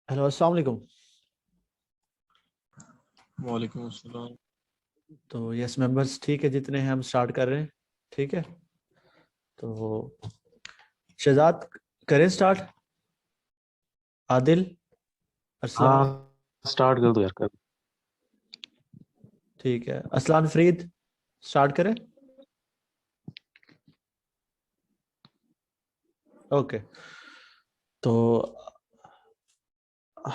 Hello, अस्सलाम वालेकुम। वालेकुम अस्सलाम। तो यस मेंबर्स ठीक है, जितने हैं हम स्टार्ट कर रहे हैं। ठीक है, तो शहजाद करें स्टार्ट। आदिल, अरसलान। हाँ, स्टार्ट कर दो यार कर। ठीक है, असलान फरीद स्टार्ट करें। ओके, तो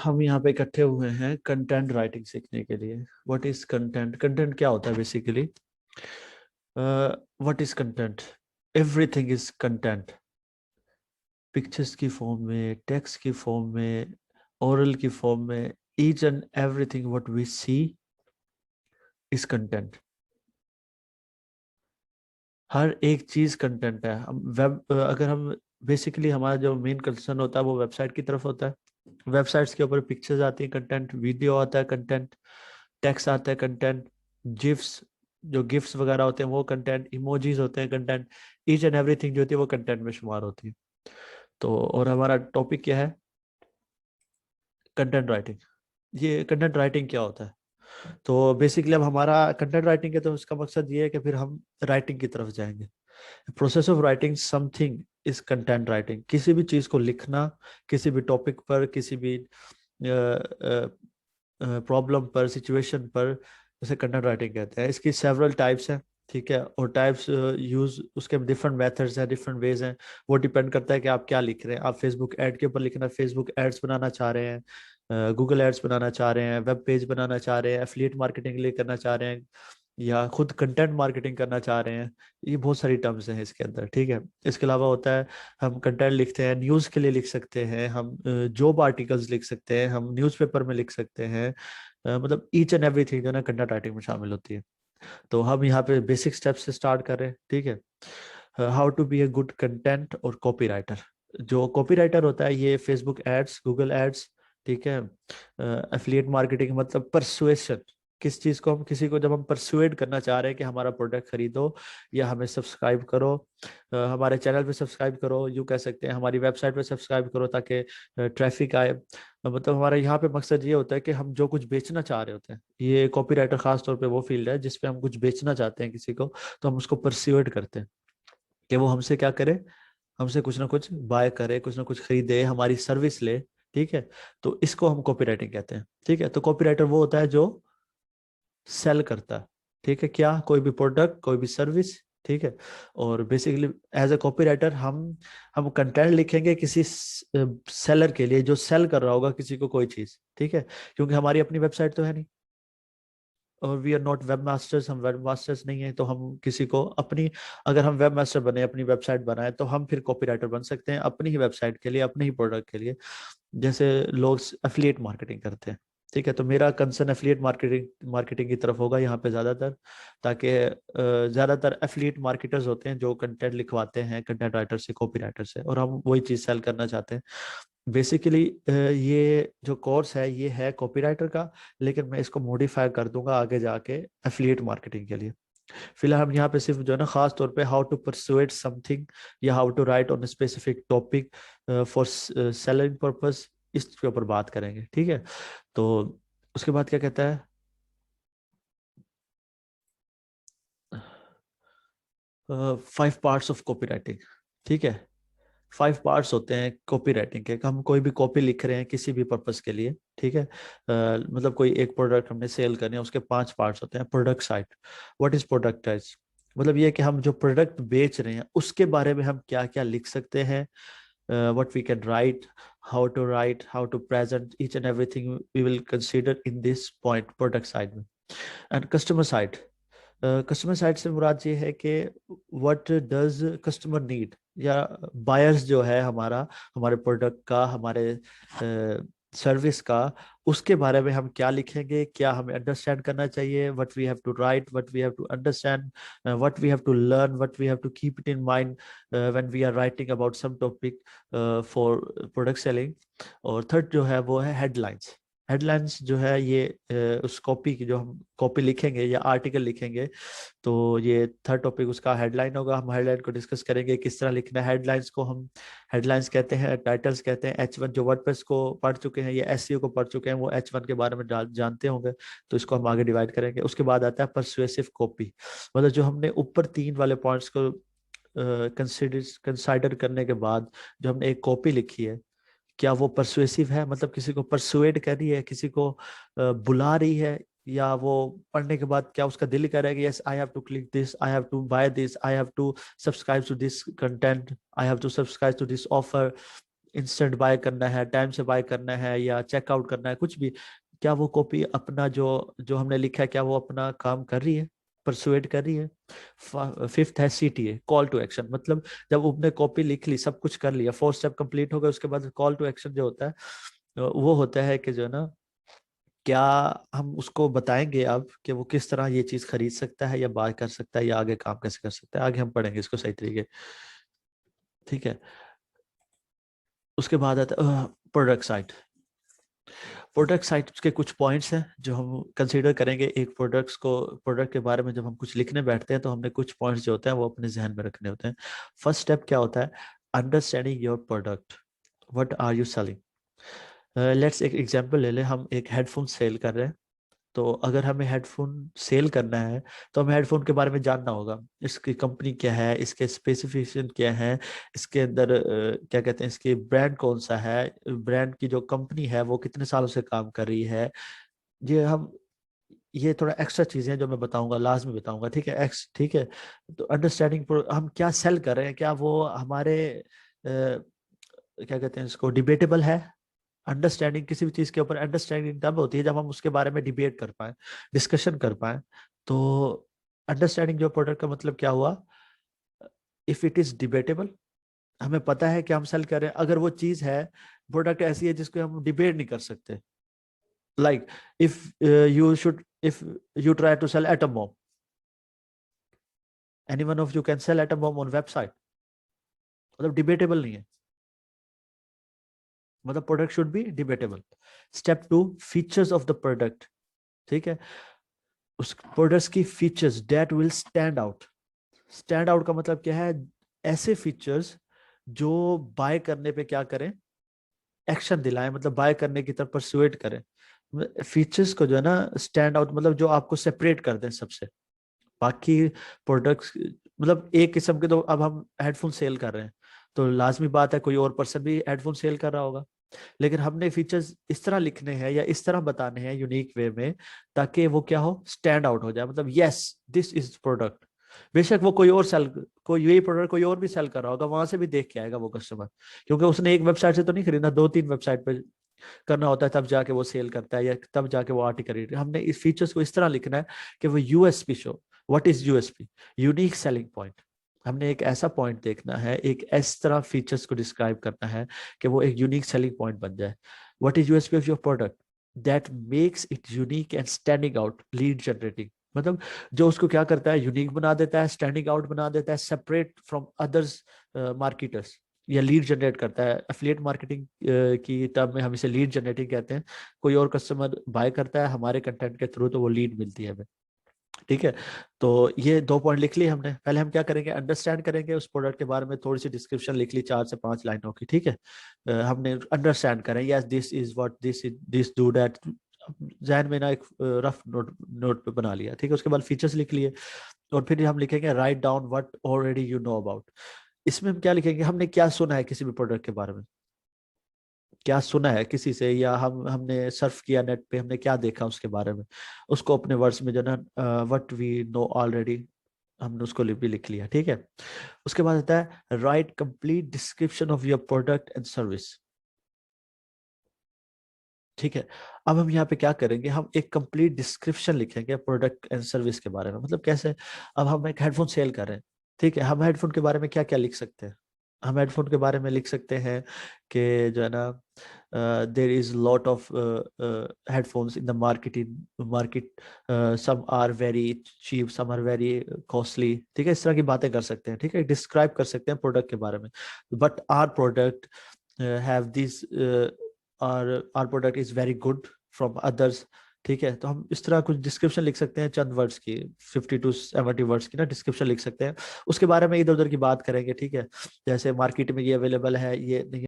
हम यहाँ पे इकट्ठे हुए हैं कंटेंट राइटिंग सीखने के लिए। What is content? कंटेंट क्या होता है basically? What is content? Everything is content. Pictures की फॉर्म में, टेक्स्ट की फॉर्म में, ओरल की फॉर्म में, each and everything what we see is content. हर एक चीज कंटेंट है। हम वेब, अगर हम बेसिकली हमारा जो मेन कंसर्न होता है वो वेबसाइट की तरफ होता है। वेबसाइट्स के ऊपर पिक्चर्स आती हैं, कंटेंट। वीडियो आता है, कंटेंट। टेक्स्ट आता है, कंटेंट। जिफ्स, जो गिफ्स वगैरह होते हैं वो कंटेंट। इमोजीज होते हैं, कंटेंट। ईच एंड एवरीथिंग जो होती है वो कंटेंट में शुमार होती है। तो और हमारा टॉपिक क्या है? Content writing. ये कंटेंट राइटिंग क्या होता है? तो बेसिकली अब हमारा कंटेंट राइटिंग है, तो उसका मकसद ये है कि फिर हम राइटिंग की तरफ जाएंगे। Process of writing something is content writing. किसी भी चीज को लिखना, किसी भी टॉपिक पर, किसी भी प्रॉब्लम पर, सिचुएशन पर, उसे कंटेंट राइटिंग कहते हैं। इसकी सेवरल टाइप्स हैं। ठीक है, और टाइप्स यूज उसके डिफरेंट मेथड्स हैं, डिफरेंट वेज हैं। वो डिपेंड करता है कि आप क्या लिख रहे हैं। आप फेसबुक ऐड के ऊपर लिखना, फेसबुक एड्स बनाना चाह रहे हैं, गूगल एड्स बनाना चाह रहे हैं, वेब पेज बनाना चाह रहे हैं, एफिलिएट मार्केटिंग के लिए करना चाह रहे हैं, या खुद कंटेंट मार्केटिंग करना चाह रहे हैं। ये बहुत सारी टर्म्स हैं इसके अंदर। ठीक है, इसके अलावा होता है हम कंटेंट लिखते हैं, न्यूज़ के लिए लिख सकते हैं, हम जॉब आर्टिकल्स लिख सकते हैं, हम न्यूज़पेपर में लिख सकते हैं। मतलब ईच एंड एवरीथिंग जो ना कंटेंट राइटिंग में शामिल होती है। तो हम यहाँ पे बेसिक स्टेप्स से स्टार्ट कर रहे हैं। ठीक है, how to be a good content और कॉपी राइटर। जो कॉपी राइटर होता है ये फेसबुक एड्स, गूगल एड्स, ठीक है, एफिलिएट मार्केटिंग, मतलब परसुएशन। किस चीज को हम, किसी को जब हम परसुएड करना चाह रहे हैं कि हमारा प्रोडक्ट खरीदो या हमें सब्सक्राइब करो, हमारे चैनल पे सब्सक्राइब करो, यूँ कह सकते हैं हमारी वेबसाइट पे सब्सक्राइब करो ताकि ट्रैफिक आए। मतलब हमारा यहाँ पे मकसद ये होता है कि हम जो कुछ बेचना चाह रहे होते हैं, ये कॉपी राइटर खास तौर पे वो फील्ड है जिसपे हम कुछ बेचना चाहते हैं किसी को, तो हम उसको परस्यूएड करते हैं कि वो हमसे क्या करे, हमसे कुछ ना कुछ बाय करे, कुछ ना कुछ खरीदे, हमारी सर्विस ले। ठीक है, तो इसको हम कॉपी राइटिंग कहते हैं। ठीक है, तो कॉपी राइटर वो होता है जो सेल करता है। ठीक है, क्या? कोई भी प्रोडक्ट, कोई भी सर्विस। ठीक है, और basically as a copy writer हम कंटेंट लिखेंगे किसी सेलर के लिए जो सेल कर रहा होगा किसी को कोई चीज। ठीक है, क्योंकि हमारी अपनी वेबसाइट तो है नहीं, और we are not web masters, हम वेब मास्टर्स नहीं है, तो हम किसी को अपनी, अगर हम वेब मास्टर बने, अपनी वेबसाइट बनाए, तो हम फिर कॉपी राइटर बन सकते हैं अपनी ही वेबसाइट के लिए, अपने ही प्रोडक्ट के लिए। जैसे लोग एफिलिएट मार्केटिंग करते हैं। ठीक है, तो मेरा कंसर्न एफिलिएट मार्केटिंग मार्केटिंग की तरफ होगा यहाँ पे ज्यादातर, ताकि ज्यादातर एफिलिएट मार्केटर्स होते हैं जो कंटेंट लिखवाते हैं कंटेंट राइटर से, कॉपी राइटर से, और हम वही चीज सेल करना चाहते हैं। बेसिकली ये जो कोर्स है ये है कॉपीराइटर का, लेकिन मैं इसको मॉडिफाई कर दूंगा आगे जाके एफिलिएट मार्केटिंग के लिए। फिलहाल हम यहाँ पे सिर्फ जो है ना, खास तौर पे हाउ टू परसुएट समथिंग या how to write on specific topic for selling purpose, इसके ऊपर बात करेंगे। ठीक है, तो उसके बाद क्या कहता है, 5 पार्ट्स ऑफ कॉपी राइटिंग। ठीक है, 5 पार्ट्स होते हैं कॉपी राइटिंग के। हम कोई भी कॉपी लिख रहे हैं किसी भी पर्पस के लिए। ठीक है, मतलब कोई एक प्रोडक्ट हमने सेल करने हैं, उसके 5 पार्ट्स होते हैं। प्रोडक्ट साइड, व्हाट इज प्रोडक्टाइज, मतलब ये कि हम जो प्रोडक्ट बेच रहे हैं उसके बारे में हम क्या क्या लिख सकते हैं, what we can write, how to present, each and everything we will consider in this point product side में। And customer side, customer side से मुराद ये है कि व्हाट डज कस्टमर नीड, या बायर्स जो है हमारा, हमारे प्रोडक्ट का, हमारे सर्विस का, उसके बारे में हम क्या लिखेंगे, क्या हमें अंडरस्टैंड करना चाहिए, what we have to write, what we have to understand, what we have to learn, what we have to keep it in mind when we are writing about some topic for product selling. और third जो है वो है headlines. Headlines जो है ये उस copy की, जो हम कॉपी लिखेंगे या आर्टिकल लिखेंगे, तो ये थर्ड टॉपिक उसका हेडलाइन होगा। हम हेडलाइन को डिस्कस करेंगे किस तरह लिखना है। हेडलाइंस को हम हेडलाइंस कहते हैं, टाइटल्स कहते हैं। H1 जो वर्डप्रेस को पढ़ चुके हैं या SEO को पढ़ चुके हैं वो H1 के बारे में जानते होंगे, तो इसको हम आगे डिवाइड करेंगे। उसके बाद आता है परसुएसिव कॉपी, मतलब जो हमने ऊपर 3 वाले पॉइंट्स को कंसिडर करने के बाद जो हमने एक कॉपी लिखी है, क्या वो परसुएसिव है, मतलब किसी को परसुएड कर रही है, किसी को बुला रही है, या वो पढ़ने के बाद क्या उसका दिल कर रहा है कि yes I have to click this, I have to buy this, I have to subscribe to this content, I have to subscribe to this offer, instant buy करना है, टाइम से बाय करना है, या चेकआउट करना है, कुछ भी। क्या वो कॉपी अपना जो जो हमने लिखा है, क्या वो अपना काम कर रही है, परसुएड कर रही है। फिफ्थ है CTA, कॉल टू एक्शन, मतलब जब आपने कॉपी लिख ली, सब कुछ कर लिया, 4 स्टेप कंप्लीट हो गए, उसके बाद कॉल टू एक्शन जो होता है वो होता है कि जो है ना, क्या हम उसको बताएंगे अब कि वो किस तरह ये चीज खरीद सकता है या बाय कर सकता है या आगे काम कैसे कर सकता है। आगे हम पढ़ेंगे इसको सही तरीके, ठीक है। उसके बाद आता है प्रोडक्ट साइट। प्रोडक्ट साइट के कुछ पॉइंट्स हैं जो हम कंसीडर करेंगे। एक प्रोडक्ट के बारे में जब हम कुछ लिखने बैठते हैं तो हमने कुछ पॉइंट्स जो होते हैं वो अपने जहन में रखने होते हैं। फर्स्ट स्टेप क्या होता है? Understanding your product, what are you selling. Let's एक एग्जांपल ले ले, हम एक हेडफोन सेल कर रहे हैं। तो अगर हमें हेडफोन सेल करना है तो हमें हेडफोन के बारे में जानना होगा, इसकी कंपनी क्या है, इसके स्पेसिफिकेशन क्या है, इसके अंदर क्या कहते हैं, इसके ब्रांड कौन सा है, ब्रांड की जो कंपनी है वो कितने सालों से काम कर रही है। ये हम ये थोड़ा एक्स्ट्रा चीजें हैं जो मैं बताऊंगा, लाजमी बताऊंगा, ठीक है। ठीक है। तो अंडरस्टैंडिंग हम क्या सेल कर रहे हैं, क्या वो हमारे क्या कहते हैं इसको, डिबेटेबल है। अंडरस्टैंडिंग किसी भी चीज के ऊपर अंडरस्टैंडिंग तब होती है जब हम उसके बारे में डिबेट कर पाए, डिस्कशन कर पाए। तो अंडरस्टैंडिंग जो प्रोडक्ट का मतलब क्या हुआ, इफ इट इज डिबेटेबल, हमें पता है कि हम सेल कर रहे हैं। अगर वो चीज है, प्रोडक्ट ऐसी है जिसको हम डिबेट नहीं कर सकते, like if if you try to sell atom bomb, any one of you can sell atom bomb on website, मतलब डिबेटेबल नहीं है, मतलब product should be debatable. Step 2, features of the product, ठीक है। उस प्रोडक्ट्स की features that will stand out. Stand out का मतलब क्या है? ऐसे फीचर्स जो बाय करने पे क्या करें, एक्शन दिलाएं, मतलब बाय करने की तरफ परसुएट करें। फीचर्स को जो है ना, स्टैंड आउट मतलब जो आपको सेपरेट कर दें सबसे बाकी प्रोडक्ट्स। मतलब एक किस्म के, तो अब हम हेडफोन सेल कर रहे हैं तो लाजमी बात है कोई और पर्सन भी हेडफोन सेल कर रहा होगा, लेकिन हमने फीचर्स इस तरह लिखने हैं या इस तरह बताने हैं यूनिक वे में, ताकि वो क्या हो, स्टैंड आउट हो जाए, मतलब यस दिस इज प्रोडक्ट। बेशक वो कोई यही प्रोडक्ट कोई और भी सेल कर रहा होगा, वहां से भी देख के आएगा वो कस्टमर, क्योंकि उसने एक वेबसाइट से तो नहीं खरीदा, 2-3 वेबसाइट पे करना होता है, तब जाके वो सेल करता है या तब जाके वो आर्टिकल रीड। हमने इस फीचर्स को इस तरह लिखना है कि वो USP show. What is USP? Unique selling point. हमने एक ऐसा पॉइंट देखना है, एक इस तरह फीचर्स को डिस्क्राइब करना है कि वो एक यूनिक सेलिंग पॉइंट बन जाए। What is USP of your product that makes it unique and standing out, lead generating, मतलब जो उसको क्या करता है, यूनिक बना देता है, स्टैंडिंग आउट बना देता है, सेपरेट फ्रॉम अदर्स मार्केटर्स, या लीड जनरेट करता है। एफिलिएट मार्केटिंग की टर्म में हम इसे लीड जनरेटिंग कहते हैं। कोई और कस्टमर बाय करता है हमारे कंटेंट के थ्रू तो वो लीड मिलती है हमें, ठीक है। तो ये 2 पॉइंट लिख लिए हमने। पहले हम क्या करेंगे, अंडरस्टैंड करेंगे उस प्रोडक्ट के बारे में, थोड़ी सी डिस्क्रिप्शन लिख ली 4 से 5 लाइनों की, ठीक है। हमने अंडरस्टैंड करें, yes this is what this do that, जहन में ना एक रफ नोट पे बना लिया, ठीक है। उसके बाद फीचर्स लिख लिए, और फिर हम लिखेंगे write down what already you know about. इसमें हम क्या लिखेंगे, हमने क्या सुना है किसी भी प्रोडक्ट के बारे में, क्या सुना है किसी से, या हमने सर्फ किया नेट पे, हमने क्या देखा उसके बारे में, उसको अपने वर्ड्स में जो ना, व्हाट वी नो ऑलरेडी, हमने उसको भी लिख लिया, ठीक है। उसके बाद आता है right complete description of your product and service, ठीक है। अब हम यहाँ पे क्या करेंगे, हम एक कंप्लीट डिस्क्रिप्शन लिखेंगे प्रोडक्ट एंड सर्विस के बारे में, मतलब कैसे। अब हम एक हेडफोन सेल कर रहे हैं, ठीक है। हम हेडफोन के बारे में क्या क्या लिख सकते हैं, हम हेडफोन के बारे में लिख सकते हैं कि जो है ना, there is lot of headphones in the market, some are very cheap, some are very costly, ठीक है। इस तरह की बातें कर सकते हैं, ठीक है, डिस्क्राइब कर सकते हैं प्रोडक्ट के बारे में। But our product have this our product is very good from others. ठीक है, तो हम इस तरह कुछ डिस्क्रिप्शन लिख सकते हैं, चंद वर्ड्स की, 50 to 70 वर्ड्स की ना डिस्क्रिप्शन लिख सकते हैं। उसके बारे में इधर उधर की बात करेंगे। ठीक है, जैसे मार्केट में ये अवेलेबल है, ये नहीं